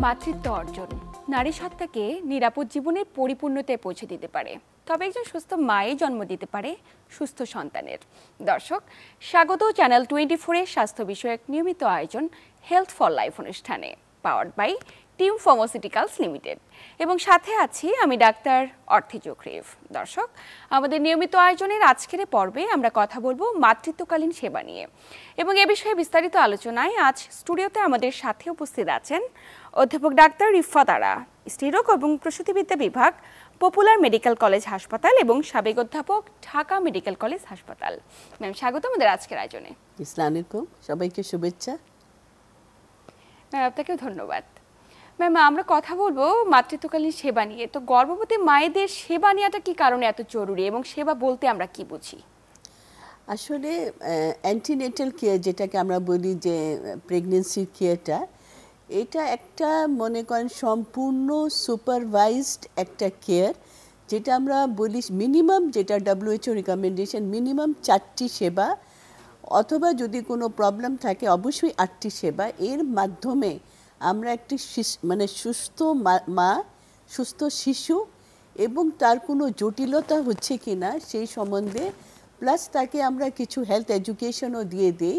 মাতৃত্ব অর্জন নারী সত্তাকে নিরাপদ জীবনের পরিপূর্ণতায় পৌঁছে দিতে পারে, তবে একজন সুস্থ মায়ে জন্ম দিতে পারে সুস্থ সন্তানের। দর্শক, স্বাগত চ্যানেল 24-এর স্বাস্থ্য বিষয়ক নিয়মিত আয়োজন হেলথ ফর লাইফ অনুষ্ঠানে, powered by Team pharmaceuticals limited, এবং সাথে আছি আমি ডাক্তার অর্থি জোখরিফ। দর্শক, আমাদের নিয়মিত আয়োজনের আজকের পর্বে আমরা কথা বলবো মাতৃত্বকালীন সেবা নিয়ে, এবং এ বিষয়ে বিস্তারিত আলোচনায় আজ স্টুডিওতে আমাদের সাথে উপস্থিত আছেন অধ্যাপক ডাক্তার রিফাত আরা, স্ত্রীরোগ এবং প্রসূতিবিদ্যা বিভাগ, পপুলার মেডিকেল কলেজ হাসপাতাল এবং সাবেক অধ্যাপক, ঢাকা মেডিকেল কলেজ হাসপাতাল। ম্যাম, স্বাগত আমাদের আজকের আয়োজনে। আসসালামু আলাইকুম, সবাইকে শুভেচ্ছা। ম্যাম, আপনাকেও ধন্যবাদ। ম্যাম, আমরা কথা বলবো মাতৃত্বকালীন সেবা নিয়ে। তো গর্ভবতী মায়েদের সেবা নেওয়াটা কি কারণে এত জরুরি, এবং সেবা বলতে আমরা কি বুঝি? আসলে অ্যান্টিনেটাল কেয়ার, যেটাকে আমরা বলি যে প্রেগনেন্সি কেয়ারটা, এটা একটা মনে করেন সম্পূর্ণ সুপারভাইজড একটা কেয়ার, যেটা আমরা বলি মিনিমাম, যেটা WHO রিকমেন্ডেশন মিনিমাম 4টি সেবা, অথবা যদি কোনো প্রবলেম থাকে অবশ্যই 8টি সেবা। এর মাধ্যমে আমরা একটি মানে সুস্থ মা, সুস্থ শিশু এবং তার কোনো জটিলতা হচ্ছে কি না সেই সম্বন্ধে, প্লাস তাকে আমরা কিছু হেলথ এডুকেশনও দিয়ে দিই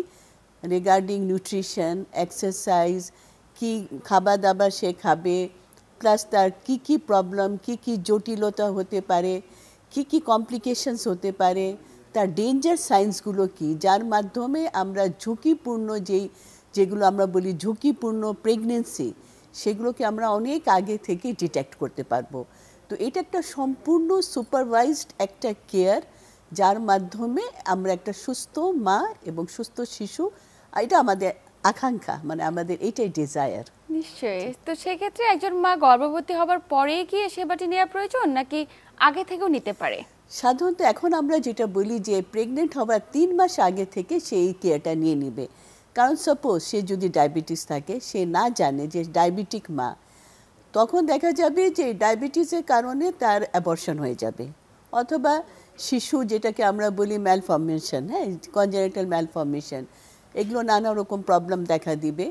রিগার্ডিং নিউট্রিশন, এক্সারসাইজ, কি খাবার দাবার সে খাবে, প্লাস তার কি কি প্রবলেম, কি কি জটিলতা হতে পারে, কি কি কমপ্লিকেশনস হতে পারে, তার ডেঞ্জার সাইন্সগুলো কি, যার মাধ্যমে আমরা ঝুঁকিপূর্ণ যেগুলো আমরা বলি ঝুঁকিপূর্ণ প্রেগনেন্সি, সেগুলোকে আমরা অনেক আগে থেকে ডিটেক্ট করতে পারবো। তো এটা একটা সম্পূর্ণ সুপারভাইজড একটা কেয়ার, যার মাধ্যমে আমরা একটা সুস্থ মা এবং সুস্থ শিশু, এটা আমাদের আকাঙ্ক্ষা, মানে আমাদের এটাই ডিজায়ার। নিশ্চয়ই। তো সেক্ষেত্রে একজন মা গর্ভবতী হবার পরে কি সেবাটি নেওয়া প্রয়োজন, নাকি আগে থেকেও নিতে পারে? সাধারণত এখন আমরা যেটা বলি যে প্রেগনেন্ট হওয়ার 3 মাস আগে থেকে সে এই কেয়ারটা নিয়ে নিবে। কারণ সাপোজ সে যদি ডায়াবেটিস থাকে, সে না জানে যে ডায়াবেটিক মা, তখন দেখা যাবে যে ডায়াবেটিসের কারণে তার অ্যাবর্শন হয়ে যাবে, অথবা শিশু, যেটাকে আমরা বলি ম্যালফর্মেশন, হ্যাঁ, কনজেনিটাল ম্যালফর্মেশন, এগুলো নানা রকম প্রবলেম দেখা দিবে।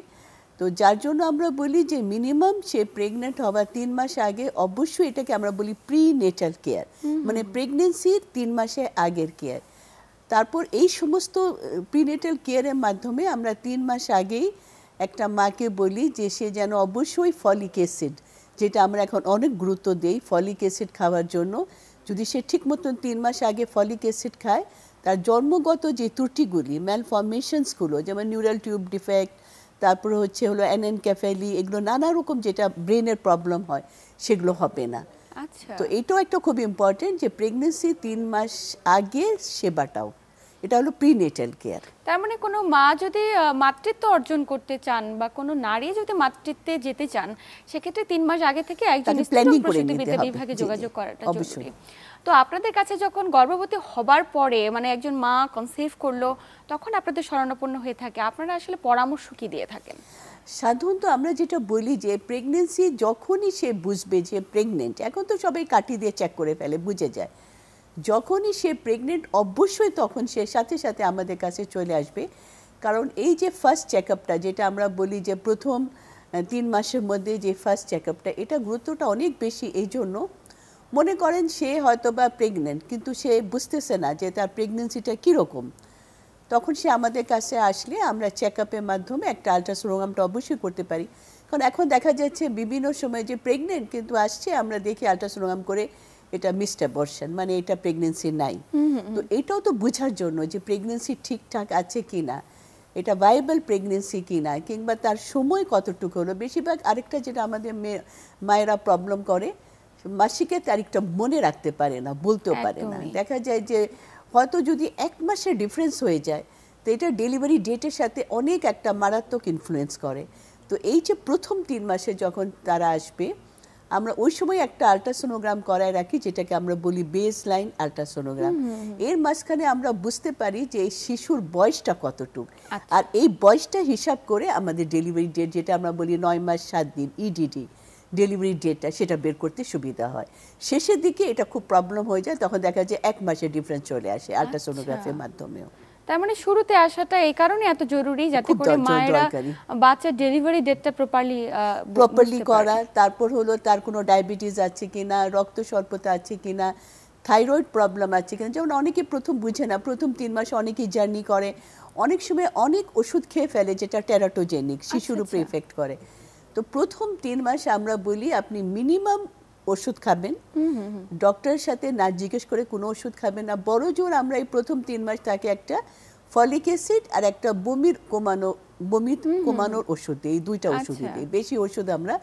তো যার জন্য আমরা বলি যে মিনিমাম সে প্রেগনেন্ট হওয়ার 3 মাস আগে অবশ্যই, এটাকে আমরা বলি প্রি নেটাল কেয়ার, মানে প্রেগনেন্সির 3 মাসে আগের কেয়ার। তারপর এই সমস্ত প্রিনেটাল কেয়ারের মাধ্যমে আমরা 3 মাস আগেই একটা মাকে বলি যে সে যেন অবশ্যই ফলিক অ্যাসিড, যেটা আমরা এখন অনেক গুরুত্ব দেই ফলিক অ্যাসিড খাওয়ার জন্য। যদি সে ঠিক মতন 3 মাস আগে ফলিক অ্যাসিড খায়, তার জন্মগত যে ত্রুটিগুলি, ম্যালফর্মেশনসগুলো, যেমন নিউরাল টিউব ডিফেক্ট, তারপর হলো অ্যানেনকেফেলি, এগুলো নানা রকম যেটা ব্রেনের প্রবলেম হয়, সেগুলো হবে না। আচ্ছা। তো এটাও একটা খুব ইম্পর্টেন্ট যে প্রেগনেন্সি 3 মাস আগে সেবাটাও, এটা হলো প্রিনেটাল কেয়ার। তার মানে কোনো মা যদি মাতৃত্ব অর্জন করতে চান, বা কোনো নারী যদি মাতৃত্বে যেতে চান, সেক্ষেত্রে 3 মাস আগে থেকে একজন স্ত্রীরোগ প্রসূতিবিদ্যা বিভাগে যোগাযোগ করাটা জরুরি। তো আপনাদের কাছে যখন গর্ভবতী হবার পরে, মানে একজন মা কনসিভ করলো, তখন আপনাদের শরণাপন্ন হয়ে থাকে, আপনারা আসলে পরামর্শ কি দিয়ে থাকেন? সাধারণত আমরা যেটা বলি যে প্রেগনেন্সি যখনই সে বুঝবে যে প্রেগনেন্ট, এখন তো সবাই কাঠি দিয়ে চেক করে ফেলে, বুঝে যায়, যখনই সে প্রেগনেন্ট অবশ্যই তখন সে সাথে সাথে আমাদের কাছে চলে আসবে। কারণ এই যে ফার্স্ট চেকআপটা, যেটা আমরা বলি যে প্রথম 3 মাসের মধ্যে যে ফার্স্ট চেকআপটা, এটা গুরুত্বটা অনেক বেশি। এই জন্য মনে করেন সে হয়তো বা প্রেগনেন্ট, কিন্তু সে বুঝতেছে না যে তার প্রেগনেন্সিটা কীরকম, তখন সে আমাদের কাছে আসলে আমরা চেকআপের মাধ্যমে একটা আলট্রাসোনোগ্রামটা অবশ্যই করতে পারি। কারণ এখন দেখা যাচ্ছে বিভিন্ন সময় যে প্রেগনেন্ট কিন্তু আসছে, আমরা দেখি আলট্রাসোনোগ্রাম করে এটা মিসড অ্যাবর্শন, মানে এটা প্রেগনেন্সি নাই। তো এটাও তো বোঝার জন্য যে প্রেগনেন্সি ঠিকঠাক আছে কি না, এটা ভাইয়েবল প্রেগনেন্সি কি না, কিংবা তার সময় কতটুকু হলো। বেশিরভাগ আরেকটা যেটা আমাদের মায়েরা প্রবলেম করে, মাসিকের তারিখটা মনে রাখতে পারে না, বলতেও পারে না। দেখা যায় যে হয়তো যদি 1 মাসের ডিফারেন্স হয়ে যায়, তো এটা ডেলিভারি ডেটের সাথে অনেক একটা মারাত্মক ইনফ্লুয়েন্স করে। তো এই যে প্রথম 3 মাসে যখন তারা আসবে, আমরা ওই সময় একটা আলট্রাসোনোগ্রাম করায় রাখি, যেটাকে আমরা বলি বেস লাইন আলট্রাসোনোগ্রাম। এর মাঝখানে আমরা বুঝতে পারি যে এই শিশুর বয়সটা কতটুকু, আর এই বয়সটা হিসাব করে আমাদের ডেলিভারি ডেট, যেটা আমরা বলি 9 মাস 7 দিন ইডিডি ডেলিভারি ডেটটা, সেটা বের করতে সুবিধা হয়। শেষের দিকে এটা খুব প্রবলেম হয়ে যায়, তখন দেখা যায় 1 মাসের ডিফারেন্স চলে আসে আলট্রাসোনোগ্রাফির মাধ্যমেও। তার মানে শুরুতে আসাটা এই কারণে এত জরুরি যাতে খুব করে মায়েরা দরকারি। বাচ্চার ডেলিভারি ডেটটা প্রপারলি করা, তারপর হলো তার কোনো ডায়াবেটিস আছে কিনা, রক্ত স্বল্পতা আছে কিনা, থাইরয়েড প্রবলেম আছে কিনা। যেমন অনেকে প্রথম বুঝে না, প্রথম 3 মাসে অনেকেই জার্নি করে, অনেক সময় অনেক ওষুধ খেয়ে ফেলে যেটা টেরাটোজেনিক, শিশুর উপরে ইফেক্ট করে। তো প্রথম 3 মাস আমরা বলি আপনি মিনিমাম ওষুধ খাবেন, ডক্টরের সাথে না জিজ্ঞেস করে কোনো ওষুধ খাবেন না। বড় জোর আমরা এই প্রথম 3 মাস তাকে একটা ফলিক অ্যাসিড আর একটা বমি কমানোর ওষুধ দিই, এই দুইটা ওষুধই দিই, বেশি ওষুধ আমরা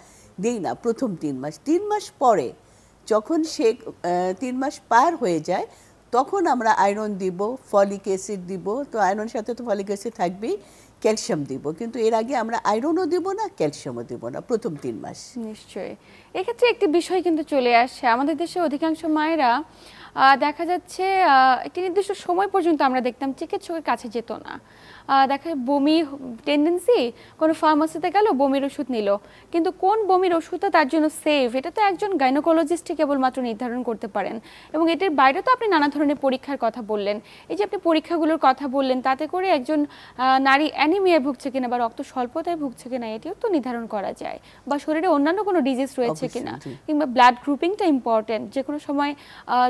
দিই না প্রথম 3 মাস। 3 মাস পরে যখন সে 3 মাস পার হয়ে যায় তখন আমরা আয়রন দিব, ফলিক অ্যাসিড দিব। তো আয়রনের সাথে তো ফলিক অ্যাসিড থাকবেই, ক্যালসিয়াম দিব, কিন্তু এর আগে আমরা আয়রনও দিব না, ক্যালসিয়ামও দিব না প্রথম 3 মাস। নিশ্চয়ই। এক্ষেত্রে একটি বিষয় কিন্তু চলে আসে, আমাদের দেশে অধিকাংশ মায়েরা দেখা যাচ্ছে একটি নির্দিষ্ট সময় পর্যন্ত আমরা দেখতাম চিকিৎসকের কাছে যেত না। দেখা যায় বমি টেন্ডেন্সি, কোনো ফার্মাসিতে গেল বমির ওষুধ নিল, কিন্তু কোন বমির ওষুধটা তার জন্য সেফ এটা তো একজন গাইনোকোলজিস্টই কেবলমাত্র নির্ধারণ করতে পারেন। এবং এটির বাইরে তো আপনি নানা ধরনের পরীক্ষার কথা বললেন, এই যে আপনি পরীক্ষাগুলোর কথা বললেন, তাতে করে একজন নারী অ্যানিমিয়ায় ভুগছে কিনা বা রক্ত স্বল্পতায় ভুগছে কিনা এটিও তো নির্ধারণ করা যায়, বা শরীরে অন্যান্য কোনো ডিজিজ রয়েছে কিনা, কিংবা ব্লাড গ্রুপিংটা ইম্পর্টেন্ট, যে কোনো সময়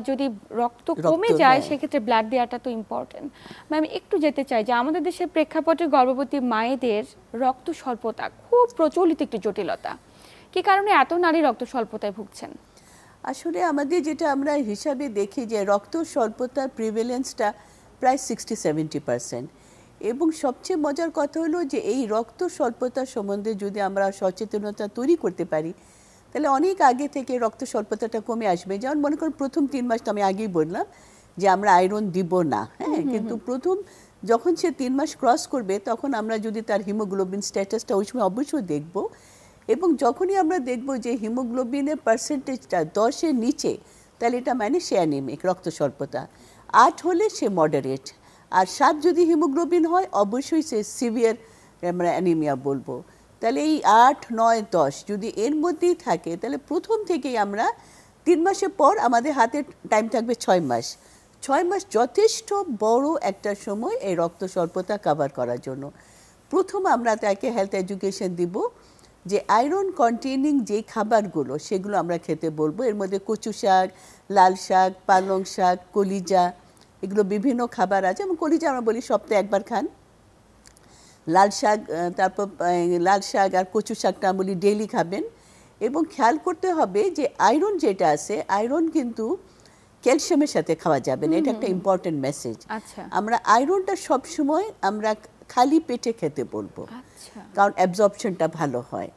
যদি রক্ত কমে যায় সেক্ষেত্রে ব্লাড দেওয়াটা তো ইম্পর্টেন্ট। ম্যাম একটু যেতে চাই যে আমাদের দেশের প্রেক্ষাপটে গর্ভবতী মায়েদের রক্ত স্বল্পতা খুব প্রচলিত একটি জটিলতা, কি কারণে এত নারী রক্ত স্বল্পতায় ভুগছেন? আসলে আমাদের যেটা আমরা হিসাবে দেখি যে রক্ত স্বল্পতার প্রিভেলেন্সটা প্রায় 60-70%। এবং সবচেয়ে মজার কথা হলো যে এই রক্ত স্বল্পতা সম্বন্ধে যদি আমরা সচেতনতা তৈরি করতে পারি তাহলে অনেক আগে থেকে রক্ত স্বল্পতাটা কমে আসবে। যেমন মনে করুন প্রথম 3 মাস তো আমি আগেই বললাম যে আমরা আয়রন দিব না, হ্যাঁ, কিন্তু প্রথম যখন সে 3 মাস ক্রস করবে তখন আমরা যদি তার হিমোগ্লোবিন স্ট্যাটাসটা ওই সময় অবশ্যই দেখব, এবং যখনই আমরা দেখব যে হিমোগ্লোবিনের পার্সেন্টেজটা 10-এর নিচে তাহলে এটা মানে সে অ্যানিমিক, রক্ত স্বল্পতা। 8 হলে সে মডারেট, আর 7 যদি হিমোগ্লোবিন হয় অবশ্যই সে সিভিয়ার আমরা অ্যানিমিয়া বলবো। তাহলে এই 8, 9, 10 যদি এর মধ্যেই থাকে তাহলে প্রথম থেকেই আমরা 3 মাসের পর আমাদের হাতে টাইম থাকবে 6 মাস। 6 মাস যথেষ্ট বড় একটা সময় এই রক্ত স্বল্পতা কভার করার জন্য। প্রথম আমরা তাকে হেলথ এডুকেশন দিব যে আয়রন কন্টেনিং যে খাবারগুলো সেগুলো আমরা খেতে বলবো। এর মধ্যে কচু শাক, লাল শাক, পালং শাক, কলিজা, এগুলো বিভিন্ন খাবার আছে। এবং কলিজা আমরা বলি সপ্তাহে একবার খান। লাল শাক, তারপর লাল শাক আর কচু শাকটা বলি ডেইলি খাবেন। এবং খেয়াল করতে হবে যে আয়রন যেটা আছে, আয়রন কিন্তু ক্যালসিয়ামের সাথে খাওয়া যাবে না, এটা একটা ইম্পর্টেন্ট মেসেজ। আমরা আয়রনটা সবসময় আমরা খালি পেটে খেতে বলবো, কারণ অ্যাবজর্পশনটা ভালো হয়।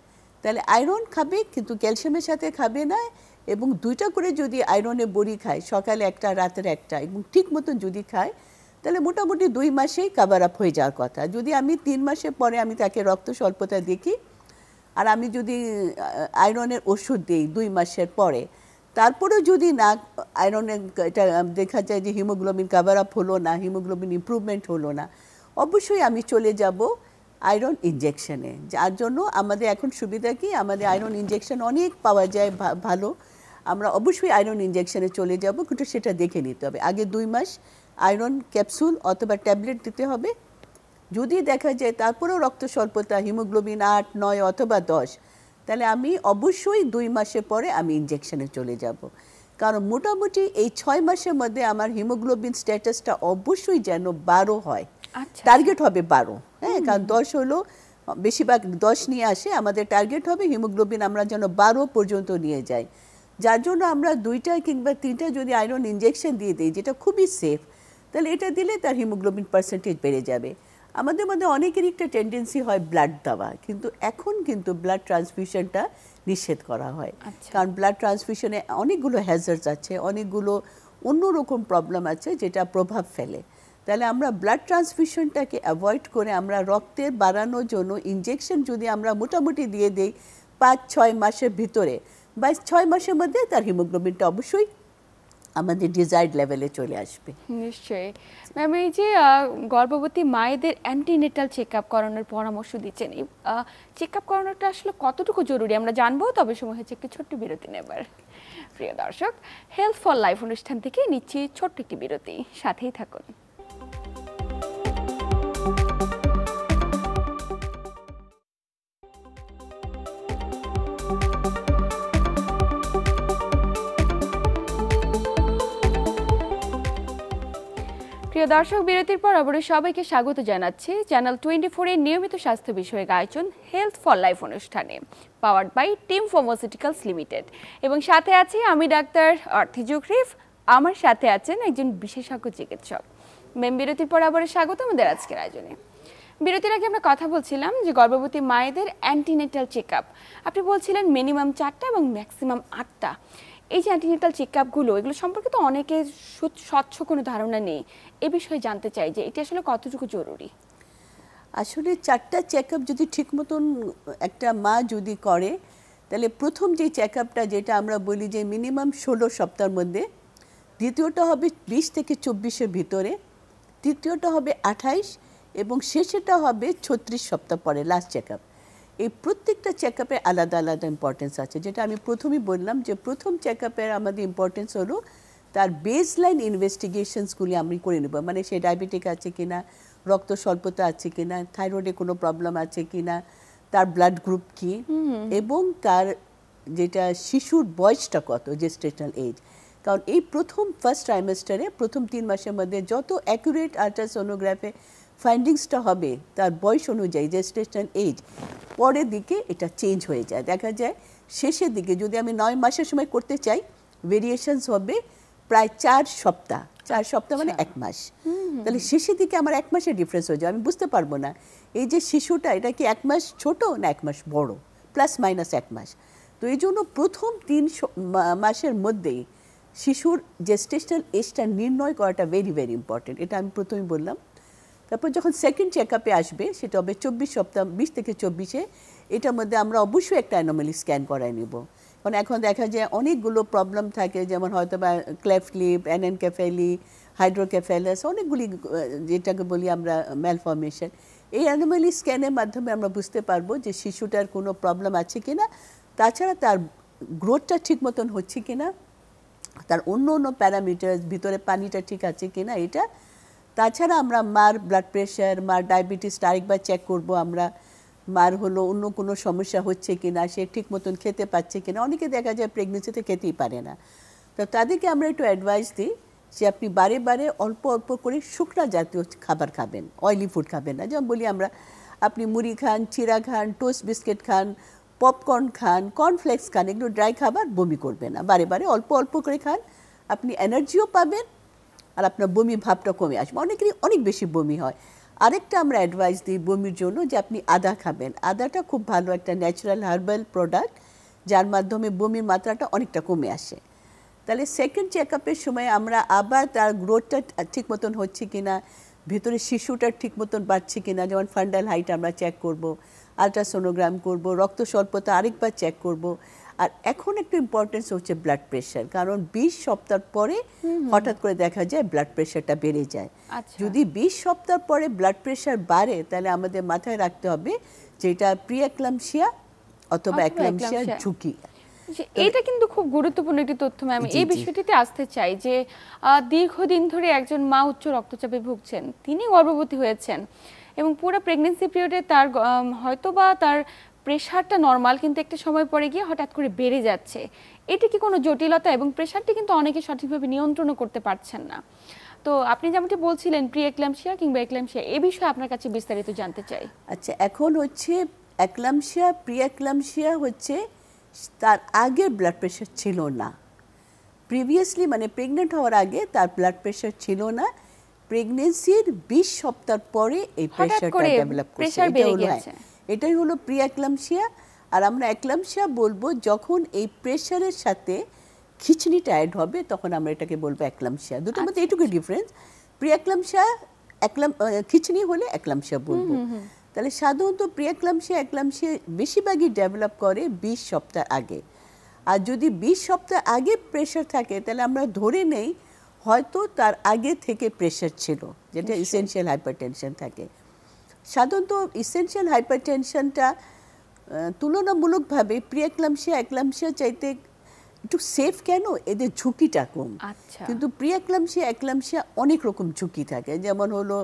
তাহলে আয়রন খাবে কিন্তু ক্যালসিয়ামের সাথে খাবে না। এবং 2টা করে যদি আয়রনের বড়ি খায়, সকালে একটা রাতের একটা, এবং ঠিক মতন যদি খায় তাহলে মোটামুটি 2 মাসেই কভার আপ হয়ে যাওয়ার কথা। যদি আমি 3 মাসের পরে আমি তাকে রক্ত স্বল্পতা দেখি আর আমি যদি আয়রনের ওষুধ দিই 2 মাসের পরে, তারপরেও যদি না আয়রনের এটা দেখা যায় যে হিমোগ্লোবিন কভার আপ হলো না, হিমোগ্লোবিন ইমপ্রুভমেন্ট হলো না, অবশ্যই আমি চলে যাব আয়রন ইনজেকশনে। যার জন্য আমাদের এখন সুবিধা কি, আমাদের আয়রন ইনজেকশন অনেক পাওয়া যায় ভালো, আমরা অবশ্যই আয়রন ইনজেকশনে চলে যাব, কিন্তু সেটা দেখে নিতে হবে। আগে 2 মাস আয়রন ক্যাপসুল অথবা ট্যাবলেট দিতে হবে। যদি দেখা যায় তারপরেও রক্ত স্বল্পতা, হিমোগ্লোবিন 8, 9 অথবা 10, তাহলে আমি অবশ্যই 2 মাসের পরে আমি ইনজেকশনে চলে যাব। কারণ মোটামুটি এই 6 মাসের মধ্যে আমার হিমোগ্লোবিন স্ট্যাটাসটা অবশ্যই যেন 12 হয়, টার্গেট হবে 12, হ্যাঁ, কারণ 10 হলো বেশিরভাগ 10 নিয়ে আসে, আমাদের টার্গেট হবে হিমোগ্লোবিন আমরা যেন 12 পর্যন্ত নিয়ে যাই। যার জন্য আমরা 2টা কিংবা 3টা যদি আয়রন ইনজেকশন দিয়ে দিই, যেটা খুবই সেফ, তাহলে এটা দিলে তার হিমোগ্লোবিন পার্সেন্টেজ বেড়ে যাবে। আমাদের মধ্যে অনেকেরই একটা টেন্ডেন্সি হয় ব্লাড দেওয়া, কিন্তু এখন কিন্তু ব্লাড ট্রান্সফিউশনটা নিষেধ করা হয়। কারণ ব্লাড ট্রান্সফিউশনে অনেকগুলো হ্যাজার্ডস আছে, অনেকগুলো অন্যরকম প্রবলেম আছে যেটা প্রভাব ফেলে। তাহলে আমরা ব্লাড ট্রান্সফিউশনটাকে অ্যাভয়েড করে আমরা রক্তের বাড়ানোর জন্য ইনজেকশন যদি আমরা মোটামুটি দিয়ে দিই 5-6 মাসের ভিতরে, বা 6 মাসের মধ্যে তার হিমোগ্লোবিনটা অবশ্যই আমাদের ডিজায়ার্ড লেভেলে চলে আসবে। নিশ্চয়ই ম্যাম, এই যে গর্ভবতী মায়েদের অ্যান্টিনেটাল চেক আপ করানোর পরামর্শ দিচ্ছেন, এই চেক আপ করানোটা আসলে কতটুকু জরুরি আমরা জানবো, তবে সময় হচ্ছে একটি ছোট্ট বিরতি নেবার। প্রিয় দর্শক, হেলথ ফর লাইফ অনুষ্ঠান থেকে নিচ্ছি ছোট্ট একটি বিরতি, সাথেই থাকুন। প্রিয় দর্শক, বিরতির পর আবারও সবাইকে স্বাগত জানাচ্ছি চ্যানেল 24 এর নিয়মিত স্বাস্থ্য বিষয়ক আয়োজন হেলথ ফর লাইফ অনুষ্ঠানে, powered by Team pharmaceuticals limited. এবং সাথে আছি আমি ডাক্তার অর্থি জুকরিফ, আমার সাথে আছেন একজন বিশেষজ্ঞ চিকিৎসক। ম্যাম, বিরতির পর আবারও স্বাগত আমাদের আজকের আয়োজনে। বিরতির আগে আমরা কথা বলছিলাম যে গর্ভবতী মায়েদের অ্যান্টিনেটাল চেক আপ, আপনি বলছিলেন মিনিমাম 4টা এবং ম্যাক্সিমাম 8টা। এই যে অ্যান্টিনেটাল চেকআপগুলো, এগুলো সম্পর্কে তো অনেকের স্বচ্ছ কোনো ধারণা নেই। এ বিষয়ে জানতে চাই যে এটি আসলে কতটুকু জরুরি। আসলে 4টা চেক আপ যদি ঠিক মতন একটা মা যদি করে, তাহলে প্রথম যে চেক আপটা যেটা আমরা বলি যে মিনিমাম 16 সপ্তাহের মধ্যে, দ্বিতীয়টা হবে 20 থেকে 24-এর ভিতরে, তৃতীয়টা হবে 28 এবং শেষেটা হবে 36 সপ্তাহ পরে লাস্ট চেক আপ। এই প্রত্যেকটা চেক আপে আলাদা আলাদা ইম্পর্টেন্স আছে। যেটা আমি প্রথমেই বললাম যে প্রথম চেক আপের আমাদের ইম্পর্টেন্স হলো তার বেসলাইন ইনভেস্টিগেশনসগুলি আমি করে নেব, মানে সে ডায়াবেটিক আছে কিনা, রক্ত স্বল্পতা আছে কিনা, থাইরয়েডে কোনো প্রবলেম আছে কিনা, তার ব্লাড গ্রুপ কি, এবং তার যেটা শিশুর বয়সটা কত, জেস্টেশনাল এজ। কারণ এই প্রথম ফার্স্ট ট্রাইমেস্টারে প্রথম 3 মাসের মধ্যে যত অ্যাকুরেট আল্ট্রাসোনোগ্রাফে ফাইন্ডিংসটা হবে তার বয়স অনুযায়ী, জেস্টেশনাল এজ, পরের দিকে এটা চেঞ্জ হয়ে যায়। দেখা যায় শেষের দিকে যদি আমি 9 মাসের সময় করতে চাই, ভেরিয়েশনস হবে প্রায় 4 সপ্তাহ, 4 সপ্তাহ মানে 1 মাস। তাহলে শেষের দিকে আমার 1 মাসের ডিফারেন্স হয়ে যায়, আমি বুঝতে পারবো না এই যে শিশুটা এটা কি 1 মাস ছোট না 1 মাস বড়, প্লাস মাইনাস 1 মাস। তো এই জন্য প্রথম 3 মাসের মধ্যেই শিশুর জেস্টেশনাল এজটা নির্ণয় করাটা ভেরি ভেরি ইম্পর্টেন্ট, এটা আমি প্রথমেই বললাম। তারপর যখন সেকেন্ড চেক আপে আসবে সেটা হবে 24 সপ্তাহ, 20 থেকে 24-এ। এটার মধ্যে আমরা অবশ্যই একটা অ্যানোমালি স্ক্যান করায় নেব, কারণ এখন দেখা যায় অনেকগুলো প্রবলেম থাকে, যেমন হয়তো বা ক্লেফট লিপ, অ্যানেনকেফেলি, হাইড্রোকেফেলাস, অনেকগুলি যেটাকে বলি আমরা ম্যালফরমেশন। এই অ্যানোমালি স্ক্যানের মাধ্যমে আমরা বুঝতে পারবো যে শিশুটার কোনো প্রবলেম আছে কিনা, তাছাড়া তার গ্রোথটা ঠিক মতন হচ্ছে কিনা, তার অন্য অন্য প্যারামিটার, ভিতরে পানিটা ঠিক আছে কিনা এটা। তাছাড়া আমরা মার ব্লাড প্রেশার, মার ডায়াবেটিসটা আরেকবার চেক করব আমরা, মার হলো অন্য কোনো সমস্যা হচ্ছে কিনা, সে ঠিক মতন খেতে পাচ্ছে কিনা। অনেকে দেখা যায় প্রেগনেন্সিতে খেতেই পারে না, তো তাদেরকে আমরা একটু অ্যাডভাইস দিই যে আপনি বারে বারে অল্প অল্প করে শুকনা জাতীয় খাবার খাবেন, অয়েলি ফুড খাবেন না। যেমন বলি আমরা, আপনি মুড়ি খান, চিড়া খান, টোস্ট বিস্কিট খান, পপকর্ন খান, কর্নফ্লেক্স খান, এগুলো ড্রাই খাবার, বমি করবেন না। বারে বারে অল্প অল্প করে খান, আপনি এনার্জিও পাবেন আর আপনার বমি ভাবটা কমে আসবে। অনেকেরই অনেক বেশি বমি হয়। আরেকটা আমরা অ্যাডভাইস দিই বমির জন্য যে আপনি আদা খাবেন। আদাটা খুব ভালো একটা ন্যাচারাল হার্বাল প্রোডাক্ট, যার মাধ্যমে বমির মাত্রাটা অনেকটা কমে আসে। তাহলে সেকেন্ড চেক আপের সময় আমরা আবার তার গ্রোথটা ঠিক মতন হচ্ছে কিনা, ভিতরে শিশুটা ঠিক মতন বাড়ছে কিনা, যেমন ফান্ডাল হাইট আমরা চেক করব, আলট্রাসোনোগ্রাম করব, রক্ত স্বল্পতা আরেকবার চেক করব। আর এখন একটু ইম্পর্টেন্স হচ্ছে ব্লাড প্রেশার, কারণ 20 সপ্তাহ পরে হঠাৎ করে দেখা যায় ব্লাড প্রেশারটা বেড়ে যায়। যদি 20 সপ্তাহ পরে ব্লাড প্রেশার বাড়ে, তাহলে আমাদের মাথায় রাখতে হবে যে এটা প্রিএক্লাম্পসিয়া অথবা এক্লাম্পসিয়ার ঝুঁকি। এটা কিন্তু খুব গুরুত্বপূর্ণ একটি তথ্য ম্যাম। এই বিষয়টিতে আসতে চাই যে দীর্ঘদিন ধরে একজন মা উচ্চ রক্তচাপে ভুগছেন, তিনি গর্ভবতী হয়েছেন এবং পুরো প্রেগনেন্সি পিরিয়ডে তার হয়তো বা তার প্রেশারটা নর্মাল, কিন্তু একটা সময় পরে গিয়ে হঠাৎ করে বেড়ে যাচ্ছে। এটি কি কোনো জটিলতা? এবং প্রেশারটি কিন্তু অনেকে সঠিকভাবে নিয়ন্ত্রণও করতে পারছেন না। তো আপনি যেমনটি বলছিলেন প্রি-এক্লাম্পসিয়া কিংবা এক্লাম্পসিয়া, এই বিষয়ে আপনার কাছে বিস্তারিত জানতে চাই। আচ্ছা, এখন হচ্ছে এক্লাম্পসিয়া, প্রি-এক্লাম্পসিয়া হচ্ছে তার আগে ব্লাড প্রেশার ছিল না, প্রিভিয়াসলি মানে প্রেগনেন্ট হওয়ার আগে তার ব্লাড প্রেশার ছিল না, প্রেগনেন্সির 20 সপ্তাহ পরে এই প্রেশারটা ডেভেলপ করছে। এটাই হলো প্রি-এক্লাম্পসিয়া। আর আমরা এক্লাম্পসিয়া বলবো যখন এই প্রেশারের সাথে খিচনিটা অ্যাড হবে, তখন আমরা এটাকে বলবো এক্লাম্পসিয়া। দুটোর মধ্যে এইটুকু ডিফারেন্স। প্রি-এক্লাম্পসিয়া খিচনি হলে এক্লাম্পসিয়া বলবো। তাহলে সাধারণত প্রি-এক্লাম্পসিয়া, এক্লাম্পসিয়া বেশিরভাগই ডেভেলপ করে 20 সপ্তাহ আগে। আর যদি 20 সপ্তাহ আগে প্রেশার থাকে, তাহলে আমরা ধরে নেই হয়তো তার আগে থেকে প্রেশার ছিল, যেটা ইসেনশিয়াল হাইপারটেনশন থাকে। সাধারণত ইসেনশিয়াল হাইপারটেনশনটা তুলনামূলকভাবে প্রি-এক্লাম্পসিয়া, এক্লাম্পসিয়া চাইতে একটু সেফ। কেন? এদের ঝুঁকিটা কম। কিন্তু প্রি-এক্লাম্পসিয়া, এক্লাম্পসিয়া অনেক রকম ঝুঁকি থাকে, যেমন হলো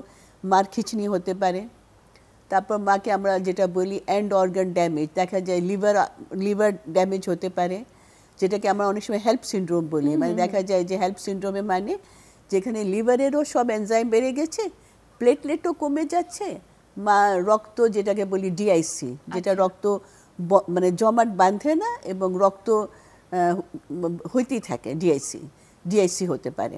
মার খিচনি হতে পারে, তারপর মাকে আমরা যেটা বলি এন্ড অর্গান ড্যামেজ, দেখা যায় লিভার ড্যামেজ হতে পারে, যেটাকে আমরা অনেক সময় হেল্প সিন্ড্রোম বলি। মানে দেখা যায় যে হেল্প সিন্ড্রোমে মানে যেখানে লিভারেরও সব এনজাইম বেড়ে গেছে, প্লেটলেটও কমে যাচ্ছে, রক্ত যেটাকে বলি ডিআইসি, যেটা রক্ত মানে জমাট বাঁধে না এবং রক্ত হইতেই থাকে, ডিআইসি হতে পারে।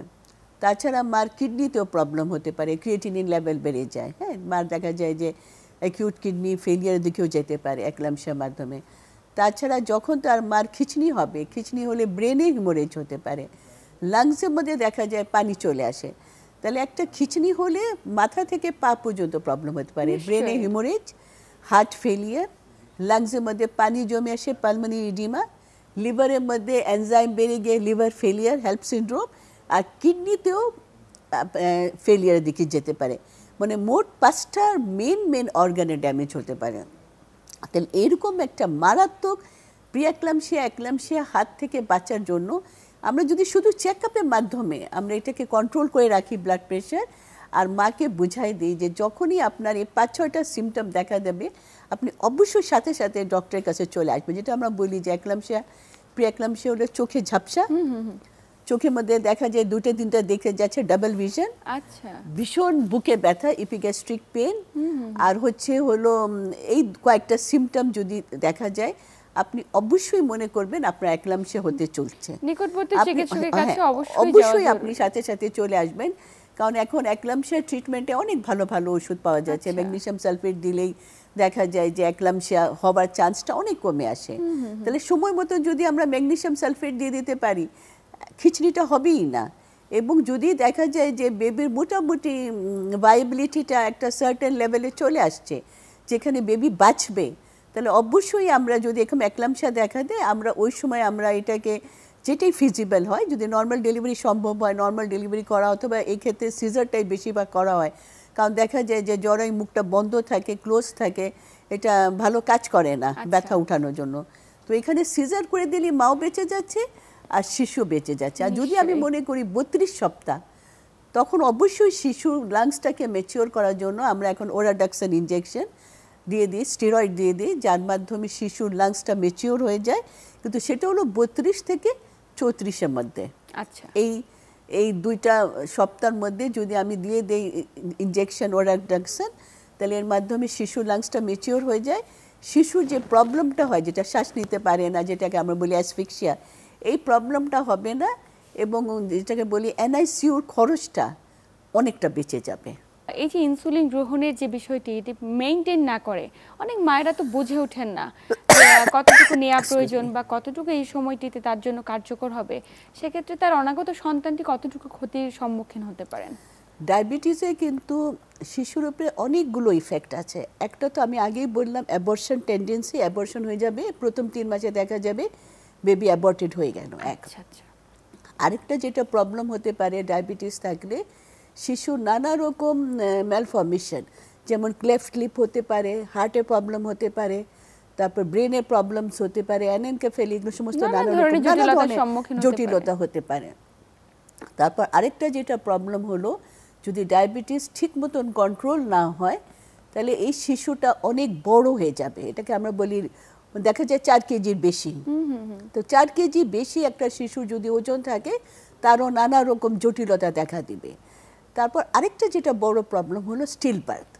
তাছাড়া মার কিডনিতেও প্রবলেম হতে পারে, ক্রিয়েটিনিন লেভেল বেড়ে যায়। হ্যাঁ, মার দেখা যায় যে অ্যাকিউট কিডনি ফেলিয়ারের দিকেও যেতে পারে একলামশিয়ার মাধ্যমে। তাছাড়া যখন তার মার খিঁচনি হবে, খিঁচনি হলে ব্রেনে হিমোরেজ হতে পারে, লাংসের মধ্যে দেখা যায় পানি চলে আসে। তাহলে একটা খিঁচনি হলে মাথা থেকে পা পর্যন্ত প্রবলেম হতে পারে, ব্রেনে হিমোরেজ, হার্ট ফেলিয়ার, লাংসের মধ্যে পানি জমে আসে পালমোনারি ইডিমা, লিভারের মধ্যে এনজাইম বেড়ে গিয়ে লিভার ফেলিয়ার হেল্প সিন্ড্রোম, আর কিডনিতেও ফেলিয়ারের দিকে যেতে পারে। মানে মোট 5টা মেন অর্গানে ড্যামেজ হতে পারে। তাহলে এরকম একটা মারাত্মক প্রিএক্লামশিয়া হাত থেকে বাঁচার জন্য আমরা যদি শুধু চেক আপের মাধ্যমে আমরা এটাকে কন্ট্রোল করে রাখি ব্লাড প্রেশার, আর মাকে বুঝাই দিই যে যখনই আপনার এই 5-6টা সিমটম দেখা দেবে আপনি অবশ্যই সাথে সাথে ডক্টরের কাছে চলে আসবেন। যেটা আমরা বলি যে প্রিএক্লামশিয়া হলো চোখে ঝাপসা, চোখের মধ্যে দেখা যায় 2-3টা দেখে যাচ্ছে, ডাবল ভিশন, আচ্ছা, ভীষণ বুকে ব্যথা, ইপিগ্যাস্ট্রিক পেন, আর হলো এই কয়েকটা সিমটম যদি দেখা যায় আপনি অবশ্যই মনে করবেন আপনার একলামশিয়া হতে চলছে। নিকটবর্তী চিকিৎসকের কাছে অবশ্যই আপনি সাথে সাথে চলে আসবেন, কারণ এখন একলামশিয়া ট্রিটমেন্টে অনেক ভালো ভালো ওষুধ পাওয়া যাচ্ছে। ম্যাগনেসিয়াম সালফেট দিলেই দেখা যায় যে একলামশিয়া হবার চান্সটা অনেক কমে আসে। তাহলে সময় মতো যদি আমরা ম্যাগনেসিয়াম সালফেট দিয়ে দিতে পারি, খিঁচড়িটা হবেই না। এবং যদি দেখা যায় যে বেবির মোটামুটি ভায়াবিলিটিটা একটা সার্টেন লেভেলে চলে আসছে যেখানে বেবি বাঁচবে, তাহলে অবশ্যই আমরা যদি এরকম একলামশিয়া দেখা দেয় আমরা ওই সময় আমরা এটাকে যেটাই ফিজিবল হয়, যদি নর্মাল ডেলিভারি সম্ভব হয় নর্মাল ডেলিভারি করা, অথবা এই ক্ষেত্রে সিজারটাই বেশিরভাগ করা হয়। কারণ দেখা যায় যে জরায়ু মুখটা বন্ধ থাকে, ক্লোজ থাকে, এটা ভালো কাজ করে না ব্যথা উঠানোর জন্য। তো এখানে সিজার করে দিলে মাও বেঁচে যাচ্ছে আর শিশু বেঁচে যাচ্ছে। আর যদি আমি মনে করি 32 সপ্তাহ, তখন অবশ্যই শিশুর লাংসটাকে ম্যাচিওর করার জন্য আমরা এখন ওরাডাক্সন ইনজেকশন দিয়ে দিই, স্টেরয়েড দিয়ে দিই, যার মাধ্যমে শিশুর লাংসটা ম্যাচিওর হয়ে যায়। কিন্তু সেটা হলো 32 থেকে 34-এর মধ্যে। আচ্ছা, এই 2টা সপ্তাহের মধ্যে যদি আমি দিয়ে দেই ইনজেকশন ওরাডাক্সন, তাহলে এর মাধ্যমে শিশুর লাংসটা ম্যাচিওর হয়ে যায়। শিশুর যে প্রবলেমটা হয়, যেটা শ্বাস নিতে পারে না, যেটাকে আমরা বলি অ্যাসফিক্সিয়া, এই প্রবলেমটা হবে না এবং যেটাকে বলি এনআইসিউর খরচটা অনেকটা বেঁচে যাবে। এই যে ইনসুলিন গ্রহণের যে বিষয়টি এটি মেইনটেইন না করে অনেক মায়েরা তো বুঝে ওঠেন না কতটুকু নেওয়া প্রয়োজন বা কতটুকু এই সময়টিতে তার জন্য কার্যকর হবে, সেক্ষেত্রে তার অনাগত সন্তানটি কতটুকু ক্ষতির সম্মুখীন হতে পারেন? ডায়াবেটিসে কিন্তু শিশুর উপরে অনেকগুলো ইফেক্ট আছে। একটা তো আমি আগেই বললাম অ্যাবর্শন টেন্ডেন্সি, অ্যাবর্শন হয়ে যাবে প্রথম 3 মাসে, দেখা যাবে বেবি অ্যাবর্টেড হয়ে গেল। আরেকটা যেটা প্রবলেম হতে পারে ডায়াবেটিস থাকলে, শিশুর নানা রকম ম্যালফরমেশন, যেমন ক্লেফট লিপ হতে পারে, হার্টের প্রবলেম হতে পারে, তারপর ব্রেনের প্রবলেমস হতে পারে, অ্যানেনকেফেলি, এগুলো সমস্ত নানা ধরনের জটিলতা হতে পারে। তারপর আরেকটা যেটা প্রবলেম হলো, যদি ডায়াবেটিস ঠিক মতন কন্ট্রোল না হয় তাহলে এই শিশুটা অনেক বড় হয়ে যাবে। এটাকে আমরা বলি, দেখা যায় 4 কেজির বেশি। তো 4 কেজি বেশি একটা শিশু যদি ওজন থাকে, তারও নানা রকম জটিলতা দেখা দিবে। তারপর আরেকটা যেটা বড় প্রবলেম হলো স্টিল বার্থ,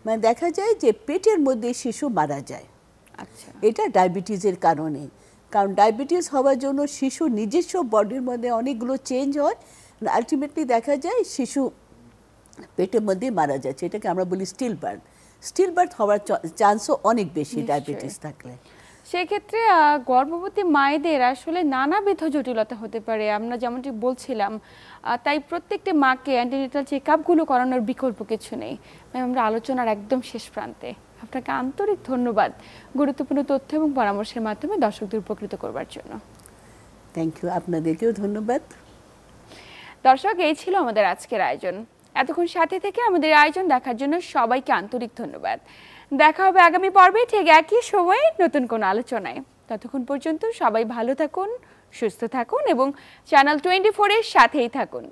মানে দেখা যায় যে পেটের মধ্যে শিশু মারা যায়। আচ্ছা, এটা ডায়াবেটিসের কারণে। কারণ ডায়াবেটিস হওয়ার জন্য শিশু নিজস্ব বডির মধ্যে অনেকগুলো চেঞ্জ হয়, আলটিমেটলি দেখা যায় শিশু পেটের মধ্যে মারা যাচ্ছে। এটাকে আমরা বলি স্টিল বার্থ। স্টিল বার্থ হওয়ার চান্সও অনেক বেশি ডায়াবেটিস থাকলে। সেক্ষেত্রে গর্ভবতী মায়েদের আসলে নানাবিধ জটিলতা হতে পারে, আমরা যেমনটি বলছিলাম। তাই প্রত্যেকটি মাকে অ্যান্টিনেটাল চেকআপগুলো করানোর বিকল্প কিছু নেই। আমরা আলোচনার একদম শেষ প্রান্তে, আপনাকে আন্তরিক ধন্যবাদ গুরুত্বপূর্ণ তথ্য এবং পরামর্শের মাধ্যমে দর্শকদের উপকৃত করবার জন্য। থ্যাংক ইউ, আপনাদেরকেও ধন্যবাদ। দর্শক, এই ছিল আমাদের আজকের আয়োজন। এতক্ষণ সাথে থেকে আমাদের আয়োজন দেখার জন্য সবাইকে আন্তরিক ধন্যবাদ। দেখা হবে আগামী পর্বে ঠিক একই সময়ে নতুন কোনো আলোচনায়। ততক্ষণ পর্যন্ত সবাই ভালো থাকুন, সুস্থ থাকুন এবং চ্যানেল 24 এর সাথেই থাকুন।